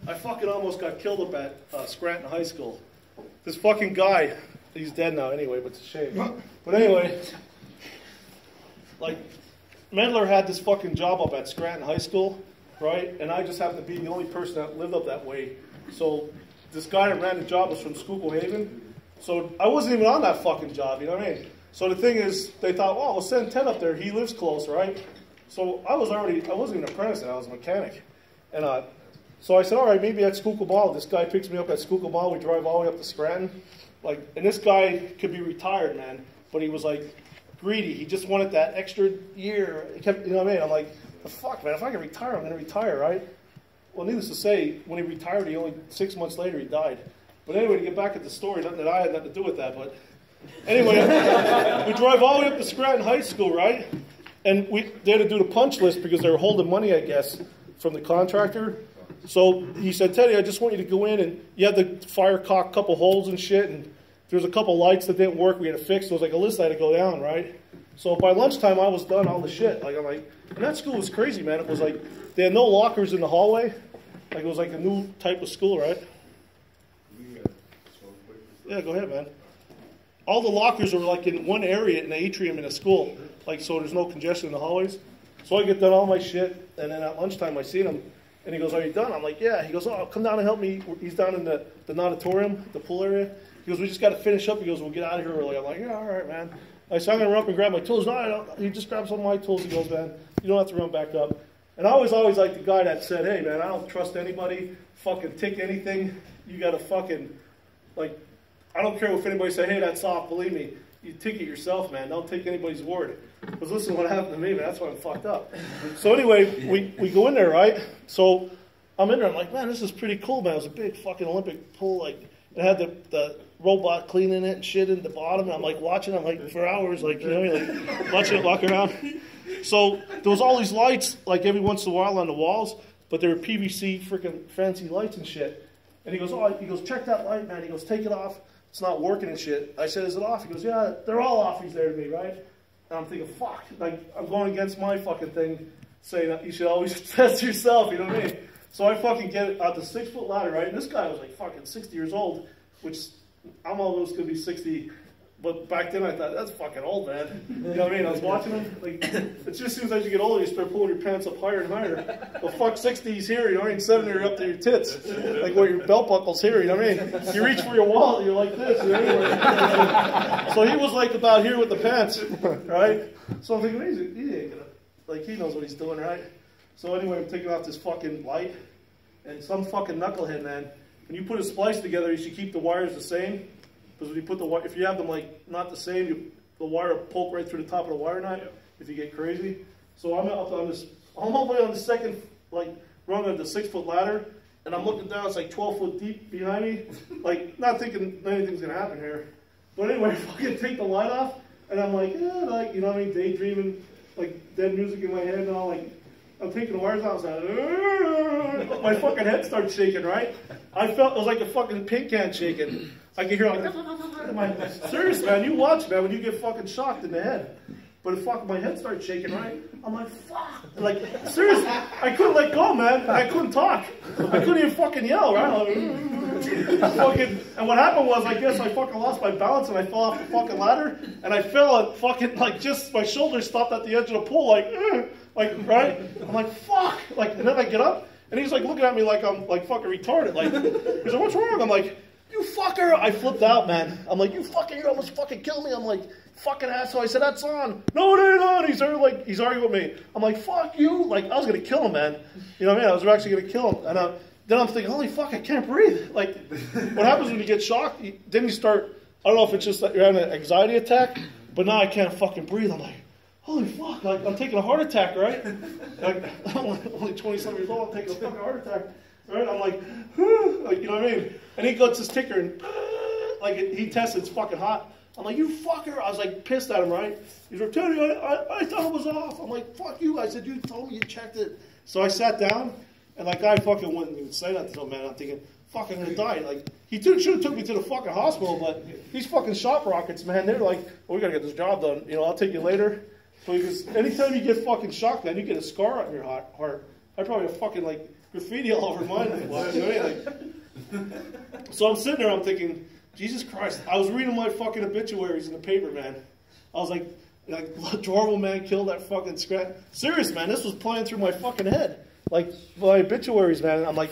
I fucking almost got killed up at Scranton High School. This fucking guy, he's dead now anyway, but it's a shame. But anyway, like, Mendler had this fucking job up at Scranton High School, right? And I just happened to be the only person that lived up that way. So this guy that ran the job was from Schuylkill Haven. So I wasn't even on that fucking job, you know what I mean? So the thing is, they thought, well, we'll send Ted up there. He lives close, right? So I wasn't even an apprentice, I was a mechanic. And so I said, all right, maybe at Schuylkill Mall. This guy picks me up at Schuylkill Mall. We drive all the way up to Scranton. Like, and this guy could be retired, man, but he was like greedy. He just wanted that extra year. He kept, you know what I mean? I'm like, the fuck, man, if I can retire, I'm going to retire, right? Well, needless to say, when he retired, he only 6 months later, he died. But anyway, to get back at the story, nothing that I had nothing to do with that, but anyway, we drive all the way up to Scranton High School, right? And they had to do the punch list because they were holding money, I guess, from the contractor. So he said, Teddy, I just want you to go in and you had to fire cock a couple holes and shit, and there was a couple lights that didn't work. We had to fix. There was like a list I had to go down, right? So by lunchtime, I was done all the shit. Like, I'm like, and that school was crazy, man. It was like they had no lockers in the hallway. Like, it was like a new type of school, right? Yeah, go ahead, man. All the lockers were like in one area in the atrium in the school, like, so there's no congestion in the hallways. So I get done all my shit, and then at lunchtime I see him, and he goes, are you done? I'm like, yeah. He goes, oh, come down and help me. He's down in the auditorium, the pool area. He goes, we just got to finish up. He goes, we'll get out of here early. I'm like, yeah, all right, man. I said, I'm going to run up and grab my tools. No, I don't. He just grabs some of my tools. He goes, man, you don't have to run back up. And I was always like the guy that said, hey, man, I don't trust anybody. Fucking tick anything. You got to fucking, like, I don't care if anybody say, hey, that's soft. Believe me, you tick it yourself, man. Don't take anybody's word. Because listen to what happened to me, man. That's why I'm fucked up. So anyway, we go in there, right? So I'm in there. I'm like, man, this is pretty cool, man. It was a big fucking Olympic pool. Like, it had the robot cleaning it and shit in the bottom. And I'm like watching it like for hours, like, you know, like watching it walk around. So there was all these lights, like every once in a while on the walls, but they were PVC freaking fancy lights and shit. And he goes, check that light, man. He goes, take it off. It's not working and shit. I said, is it off? He goes, yeah, they're all off. He's there to me, right? And I'm thinking, fuck, like, I'm going against my fucking thing, saying that you should always test yourself, you know what I mean? So I fucking get out the 6-foot ladder, right? And this guy was like fucking 60 years old, which I'm almost going to be 60. But back then I thought, that's fucking old, man. You know what I mean? I was watching him. Like, it just seems as you get older, you start pulling your pants up higher and higher. Well, fuck, 60's here, you know what I mean? 70 are up to your tits. Like where your belt buckle's here, you know what I mean? You reach for your wallet, you're like this. You know? So he was like about here with the pants, right? So I'm thinking, he ain't gonna, like, he knows what he's doing, right? So anyway, I'm taking off this fucking light, and some fucking knucklehead, man. When you put a splice together, you should keep the wires the same. Because when you put the wire, if you have them like not the same, the wire will poke right through the top of the wire nut. Yeah. If you get crazy. So I'm up on this. I'm all the way on the second like rung of the 6-foot ladder, and I'm looking down. It's like 12 foot deep behind me, like not thinking anything's gonna happen here. But anyway, I fucking take the light off, and I'm like, yeah, like, you know what I mean, daydreaming, like dead music in my head and all. Like I'm taking the wires out. I was like, my fucking head starts shaking. Right? I felt it was like a fucking paint can shaking. I can hear like, serious, man, you watch, man, when you get fucking shocked in the head. But fuck, my head starts shaking, right? I'm like, fuck. Like, seriously, I couldn't let go, man. I couldn't talk. I couldn't even fucking yell, right? Fucking, and what happened was, I guess I fucking lost my balance and I fell off the fucking ladder. And I fell and fucking, like, just my shoulders stopped at the edge of the pool, like, right? I'm like, fuck. Like, and then I get up, and he's like looking at me like I'm like fucking retarded. Like, he's like, what's wrong? I'm like, you fucker! I flipped out, man. I'm like, you fucking, you almost fucking killed me. I'm like, fucking asshole. I said, that's on. No, it ain't on. He's arguing with me. I'm like, fuck you. Like, I was going to kill him, man. You know what I mean? I was actually going to kill him. And then I'm thinking, holy fuck, I can't breathe. Like, what happens when you get shocked? Then you start, I don't know if it's just that you're having an anxiety attack, but now I can't fucking breathe. I'm like, holy fuck. Like, I'm taking a heart attack, right? Like, I'm only 27 years old. I'm taking a fucking heart attack. Right? I'm like, like, you know what I mean? And he gets his ticker and, like, he tests it's fucking hot. I'm like, you fucker. I was like pissed at him, right? He's like, Teddy, I thought it was off. I'm like, fuck you. I said, you told me you checked it. So I sat down, and that guy fucking wouldn't even say that to him, man. I'm thinking, fuck, I'm gonna die. Like, he should have took me to the fucking hospital, but these fucking shop rockets, man, they're like, well, we gotta get this job done. You know, I'll take you later. Because anytime you get fucking shocked, man, you get a scar on your heart. I probably have fucking, like, graffiti all over mine. You know what I mean? Like, so I'm sitting there, I'm thinking, Jesus Christ, I was reading my fucking obituaries in the paper, man. I was like Dorval man killed that fucking scrap. Serious, man, this was playing through my fucking head. Like, my obituaries, man, and I'm like,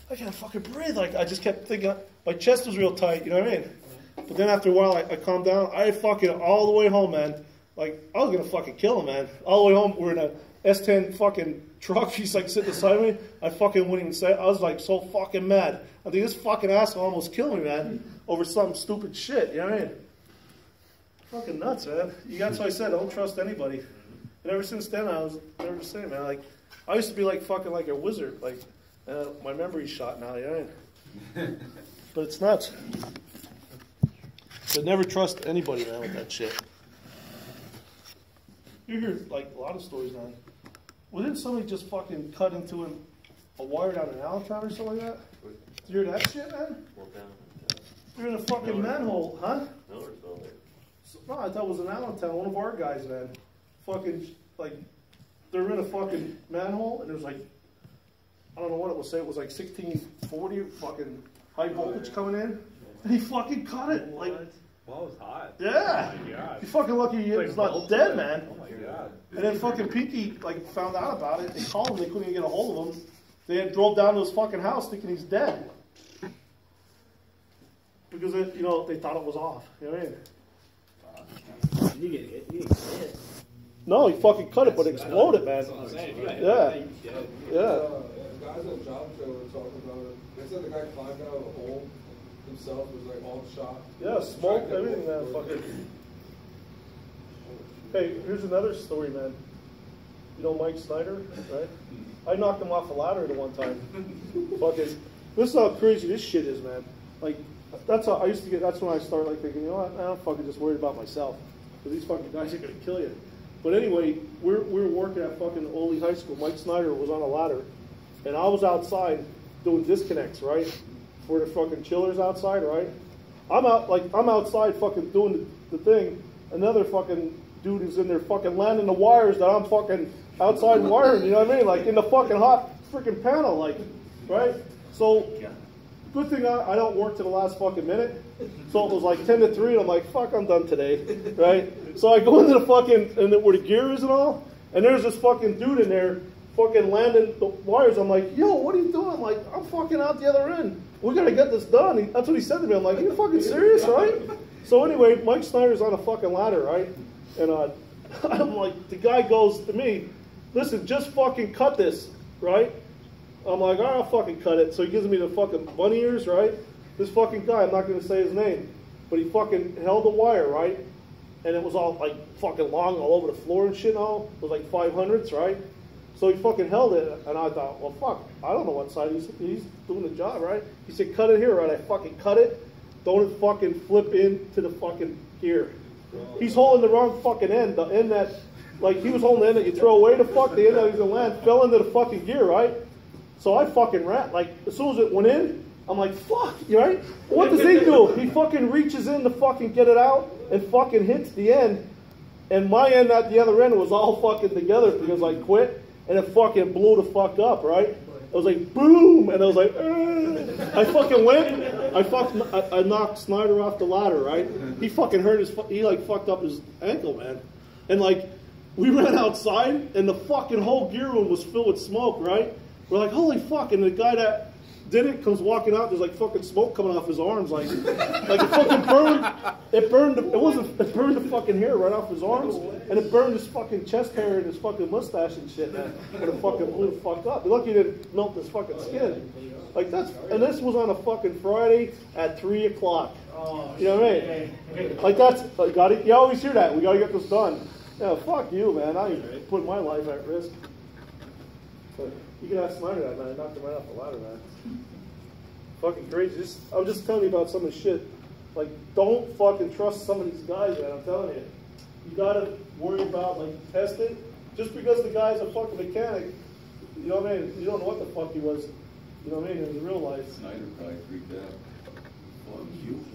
I can't fucking breathe. Like, I just kept thinking, my chest was real tight, you know what I mean? But then after a while, I calmed down. I fucking, all the way home, man, like, I was going to fucking kill him, man. All the way home, we're in a S10 fucking truck. He's like sitting beside me. I fucking wouldn't even say it. I was like so fucking mad. I think this fucking asshole almost killed me, man, over some stupid shit, you know what I mean? Fucking nuts, man. That's why I said, don't trust anybody. And ever since then, I was never the same, man. Like, I used to be like fucking like a wizard. Like, my memory's shot now, you know what I mean? But it's nuts. But never trust anybody, man, with that shit. You hear, like, a lot of stories, man. Well, didn't somebody just fucking cut into a wire down an Allentown or something like that? Did you hear that shit, man? They're in a fucking manhole, huh? No, I thought it was in Allentown. One of our guys, man. Fucking, like, they're in a fucking manhole, and there's like, I don't know what it was, say it was like 1640 fucking high voltage coming in. And he fucking cut it. Like, well, it was hot. Yeah. Oh my God. You're fucking lucky he was not dead, man. Oh my God. And then fucking Pinky, like, found out about it. They called him. They couldn't even get a hold of him. They had drove down to his fucking house thinking he's dead. Because, you know, they thought it was off. You know what I mean? You get hit. You get hit. No, he fucking cut it, but it exploded, man. Yeah. Yeah. Guys on Job Trailer were talking about it. They said the guy climbed out of the hole himself, was like all shot. Yeah, smoke, everything, man. Fucking. Hey, here's another story, man. You know Mike Snyder, right? I knocked him off a ladder the one time. Fucking. This is how crazy this shit is, man. Like, that's how I used to get. That's when I started like thinking, you know what? I'm fucking just worried about myself, because these fucking guys are gonna kill you. But anyway, we were working at fucking Ole High School. Mike Snyder was on a ladder, and I was outside doing disconnects, right, for the fucking chillers outside, right. I'm outside fucking doing the thing. Another fucking dude is in there fucking landing the wires that I'm fucking outside wiring. You know what I mean? Like in the fucking hot freaking panel, like, right. So. Good thing I don't work to the last fucking minute. So it was like 10 to 3, and I'm like, fuck, I'm done today, right? So I go into the fucking, and where the gear is and all, and there's this fucking dude in there fucking landing the wires. I'm like, yo, what are you doing? I'm like, I'm fucking out the other end. We gotta get this done. That's what he said to me. I'm like, are you fucking serious, right? So anyway, Mike Snyder's on a fucking ladder, right? And I'm like, the guy goes to me, listen, just fucking cut this, right? I'm like, all right, I'll fucking cut it. So he gives me the fucking bunny ears, right? This fucking guy, I'm not going to say his name, but he fucking held the wire, right? And it was all like fucking long all over the floor and shit and all. It was like 500s, right? So he fucking held it, and I thought, well, fuck, I don't know what side he's doing the job, right? He said, cut it here, right? I fucking cut it. Don't fucking flip into the fucking gear. He's holding the wrong fucking end. The end that, like, he was holding the end that you throw away. The fuck, the end that he's going to land fell into the fucking gear, right? So I fucking ran, like, as soon as it went in, I'm like, fuck, right? What does he do? He fucking reaches in to fucking get it out and fucking hits the end. And my end at the other end was all fucking together because I quit. And it fucking blew the fuck up, right? It was like, boom! And I was like, I fucking went. I knocked Snyder off the ladder, right? He fucking hurt he like fucked up his ankle, man. And like, we ran outside and the fucking whole gear room was filled with smoke, right? We're like, holy fuck, and the guy that did it comes walking out, there's like fucking smoke coming off his arms, like it fucking burned, it burned the fucking hair right off his arms, and it burned his fucking chest hair and his fucking mustache and shit, man, and it fucking blew the fuck up. You're lucky it didn't melt his fucking skin. Like and this was on a fucking Friday at 3 o'clock. You know what I mean? Like you always hear that, we gotta get this done. Yeah, fuck you, man, I ain't putting my life at risk. But, you can ask Snyder that, man. I knocked him right off the ladder, man. Fucking crazy. I'm just telling you about some of the shit. Like, don't fucking trust some of these guys, man. I'm telling you. You gotta worry about, like, testing. Just because the guy's a fucking mechanic, you know what I mean? You don't know what the fuck he was. You know what I mean? In his real life. Snyder probably freaked out. Fuck you.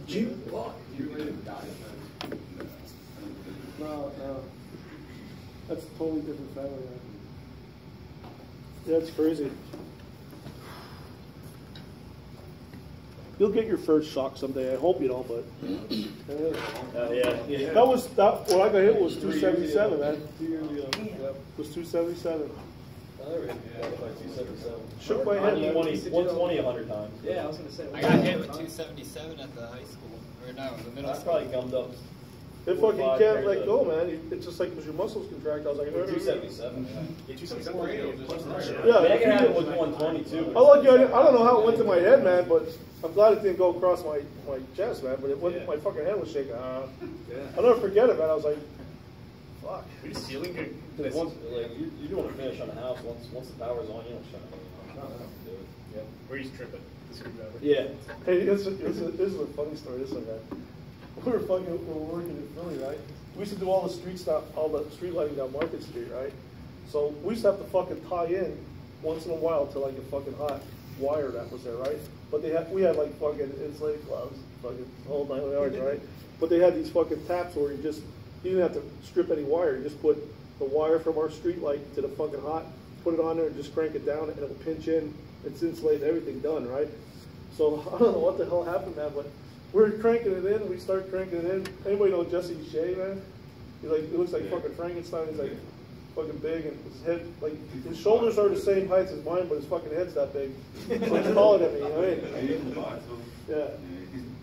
You fuck. You made him die. No. That's a totally different family, man. Yeah, it's crazy. You'll get your first shock someday. I hope you don't, but Yeah. that was that. What I got hit was 277, man. 2 years ago. Yep. Was 277. I never hit by 277. Shook my head. man. 120 100 times. Yeah, I was gonna say. I got hit with 277 at the high school, or no, the middle I school. probably gummed up. It fucking can't let go, man. It's just like because your muscles contract. I was like, 277. Yeah, 277. Yeah. Megan had it with 120 too. I like you. I don't know how it went to my head, man, but I'm glad it didn't go across my chest, man. But it went. Yeah. My fucking head was shaking. Yeah. I'll never forget it, man. I was like, fuck. We just ceiling good. Once, like you don't want to finish on the house. Once the power's on, you don't shut it off. Yep. Where he's tripping. The screwdriver. Yeah. Hey, this is a funny story. This one, man. We were working in Philly, right? We used to do all the street stuff, all the street lighting down Market Street, right? So we used to have to fucking tie in once in a while to like a fucking hot wire that was there, right? But we had like fucking insulated gloves, fucking whole 9 yards, right? But they had these fucking taps where you didn't have to strip any wire. You just put the wire from our street light to the fucking hot, put it on there and just crank it down and it'll pinch in. It's insulated, everything done, right? So I don't know what the hell happened, man, but we're cranking it in. We start cranking it in. Anybody know Jesse Shea, man? He's like, he looks like fucking Frankenstein. He's like fucking big, and his head, like his shoulders are the same height as mine, but his fucking head's that big. So he's taller than me. You know what I mean? Yeah.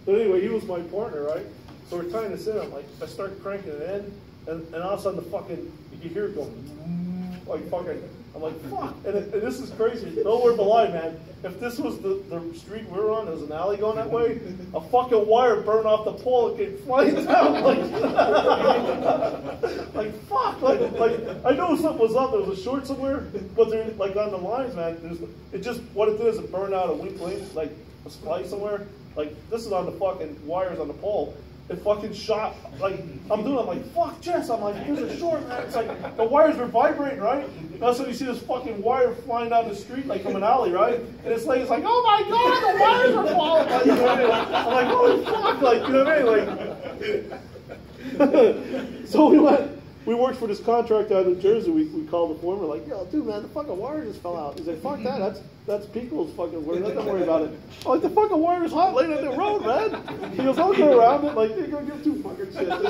But anyway, he was my partner, right? So we're tying this in. I'm like, I start cranking it in, and all of a sudden the fucking, you hear it go, like fucking. I'm like, fuck. And this is crazy. No word of a lie, man. If this was the street we were on, there was an alley going that way, a fucking wire burned off the pole and came flying down. Like fuck. Like I know something was up. There was a short somewhere, but they're like on the lines, man. What it did is it burned out a weak link, like a splice somewhere. Like this is on the fucking wires on the pole. It fucking shot, like, I'm like, fuck, Jess, I'm like, here's a short, man. It's like, the wires were vibrating, right? And all of a sudden you see this fucking wire flying down the street, like, from an alley, right? And it's like, oh my God, the wires are falling. Like, you know what I mean? I'm like, holy fuck, like, you know what I mean? Like, so we worked for this contractor out of New Jersey. We called the foreman, like, yo, dude, man, the fucking wire just fell out. He's like, fuck that, that's Pico's fucking work. Don't worry about it. I'm like, the fucking wire is hot laying on the road, man. He goes, I'll go around it. Like, you're going to give two fucking shit. Like,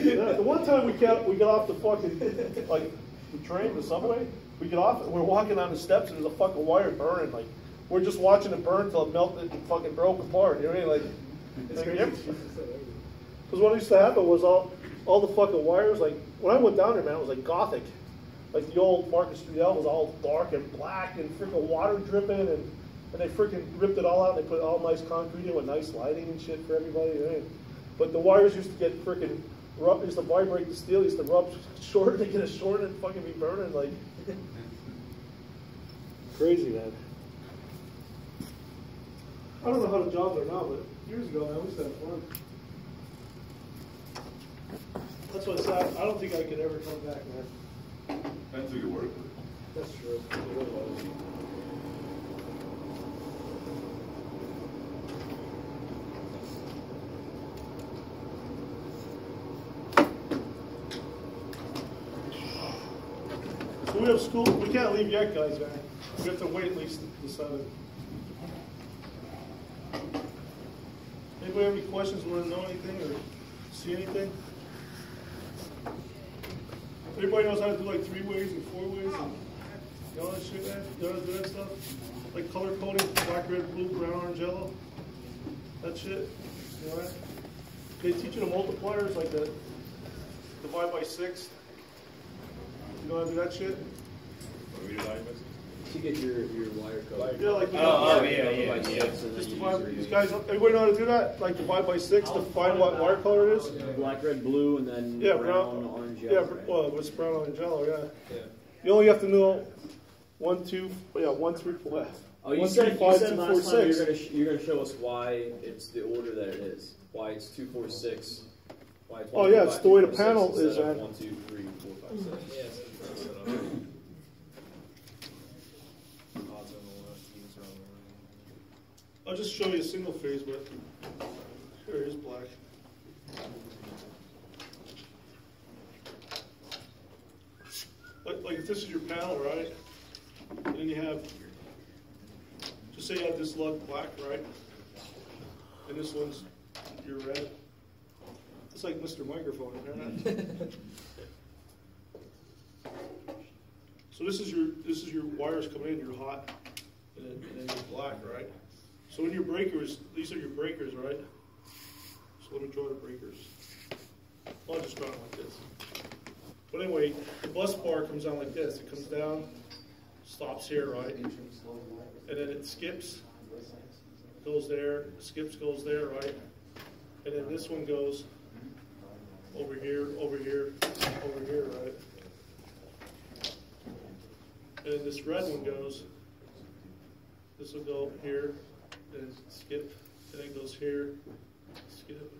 yeah, the one time we got off the fucking, like, the train, the subway, we get off, and we're walking down the steps, and there's a fucking wire burning. Like, we're just watching it burn till it melted and fucking broke apart. You know what I mean? Like, because what used to happen was all the fucking wires, like, when I went down there, man, it was like gothic. Like the old Market Street L was all dark and black and freaking water dripping, and they freaking ripped it all out and they put all nice concrete in with nice lighting and shit for everybody. You know? But the wires used to get freaking used to vibrate the steel, used to rub short, they get a short and fucking be burning like crazy, man. I don't know how the jobs are now, but years ago, man, we used to have fun. That's what I said. I don't think I could ever come back, man. Depends who you work with. That's true. So we have school. We can't leave yet, guys, man. We have to wait at least the 7. Anybody have any questions? Want to know anything or see anything? Everybody knows how to do like 3 ways and 4 ways and all that shit, man. You know how to do that stuff? Like color coding, black, red, blue, brown, orange, yellow. That shit. You know that? They teach you the multipliers, like the divide by 6. You know how to do that shit? To get your wire code. Yeah, like yeah. just divide, these guys, everybody know how to do that? Like divide by 6 to find what wire color it is? Black, red, blue, and then Yeah, brown, orange, yellow. Yeah, well, it's brown, orange, yellow, yeah. You only have to know 1, 2, 3, 4. Oh, you 1, said 3, 5, 2, 4, last time 6. you're gonna show us why it's the order that it is. Why it's 2, 4, 6. Why it's Oh, yeah, it's the way the 2, 4, panel 6 is, instead of man. 1, 2, 3, 4, 5, 6. Yes. I'll just show you a single phase, but here it is black. Like like if this is your panel, right? And then you have, just say you have this lug black, right? And this one's your red. It's like Mr. Microphone, isn't it? So this is your wires coming in, you're hot, and then you're black, right? So in your breakers, these are your breakers, right? So let me draw the breakers. I'll just draw them like this. But anyway, the bus bar comes down like this. It comes down, stops here, right? And then it skips, goes there, skips, goes there, right? And then this one goes over here, over here, over here, right? And then this red one goes, this will go here, and skip, and then it goes here, skip.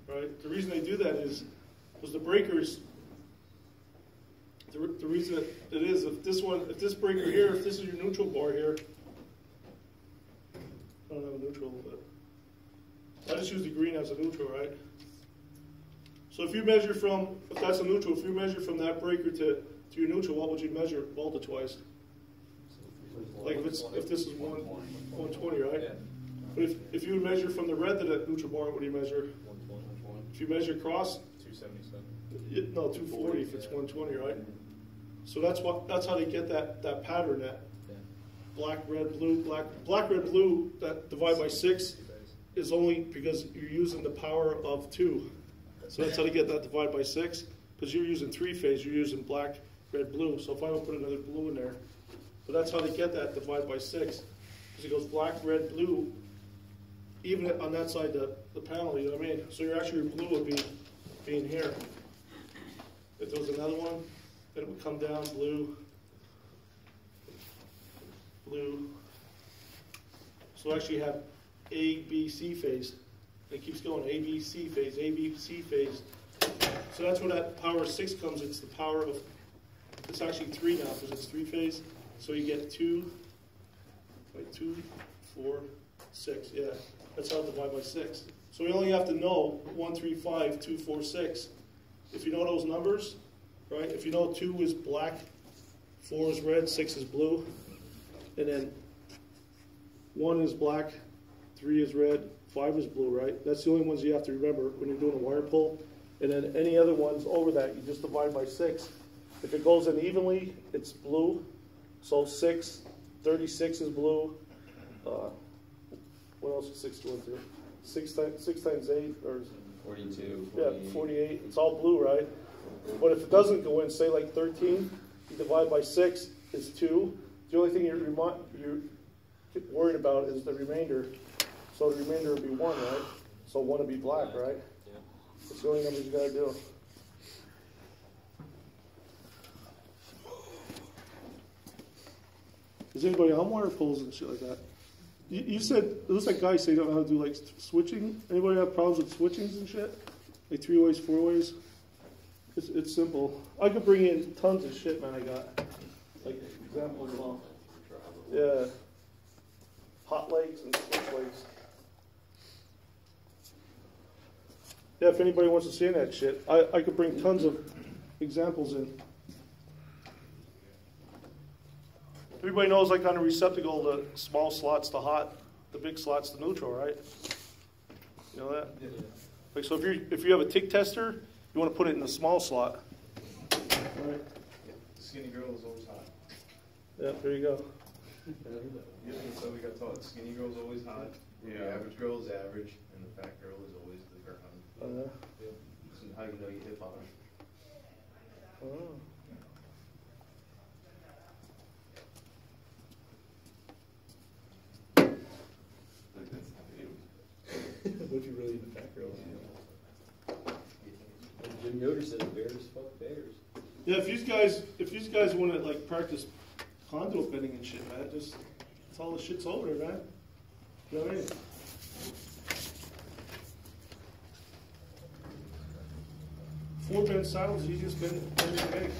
Right? The reason they do that is the breakers, the reason it is, if this breaker here, if this is your neutral bar here, I don't have a neutral, but I just use the green as a neutral, right? So if you measure from, if that's a neutral, if you measure from that breaker to your neutral, what would you measure voltage-wise? Like if this is 120, right? Yeah. But if you would measure from the red to that neutral bar, what do you measure? 120. If you measure across, 277. no, 240 if it's 120, right? So that's how they get that pattern, that black, red, blue, black, red, blue, that divide by 6 is only because you're using the power of 2. So that's how they get that divide by 6, because you're using 3-phase, you're using black, red, blue. So if I would put another blue in there, but that's how they get that divide by 6, because it goes black, red, blue, even on that side the panel, you know what I mean? So your blue would be in here. If there was another one, then it would come down blue, blue. So actually you have A, B, C phase. It keeps going, A, B, C phase, A, B, C phase. So that's where that power 6 comes. It's the power of, it's actually 3 now because it's 3-phase. So you get 2, 4, 6, yeah. That's how it divide by 6. So we only have to know 1, 3, 5, 2, 4, 6. If you know those numbers, right? If you know 2 is black, 4 is red, 6 is blue, and then 1 is black, 3 is red, 5 is blue, right? That's the only ones you have to remember when you're doing a wire pull. And then any other ones over that, you just divide by 6. If it goes in evenly, it's blue. So 36 is blue. What else is 6 going to? 6 times 8, or 42, 48. yeah, 48. It's all blue, right? But if it doesn't go in, say like 13, you divide by 6 is 2. The only thing you're worried about is the remainder. So the remainder would be 1, right? So 1 would be black, right? Yeah. That's the only numbers you got to do. Is anybody on wire pulls and shit like that? You said, it looks like guys say you don't know how to do like switching. Anybody have problems with switchings and shit? Like 3-ways, 4-ways? It's simple. I could bring in tons of shit, man, I got. Like examples of all. Yeah. Hot legs and switch legs. Yeah, if anybody wants to see that shit, I could bring tons of examples in. Everybody knows, like on a receptacle, the small slot's the hot, the big slot's the neutral, right? You know that? Yeah. Like, so if you have a tick tester, you want to put it in the small slot. Right. The skinny girl is always hot. Yeah, there you go. Yeah, so we got taught skinny girl's always hot. Yeah. The average girl is average, and the fat girl is always the ground. This is how you know you hip on her. Oh. What if you really the fat girl? Jim Yoder said bears fuck bears. Yeah, if these guys want to like practice conduit bending and shit, man, that's all the shit's over there, man. You know what I mean? Four bend saddles, easiest bend you can make.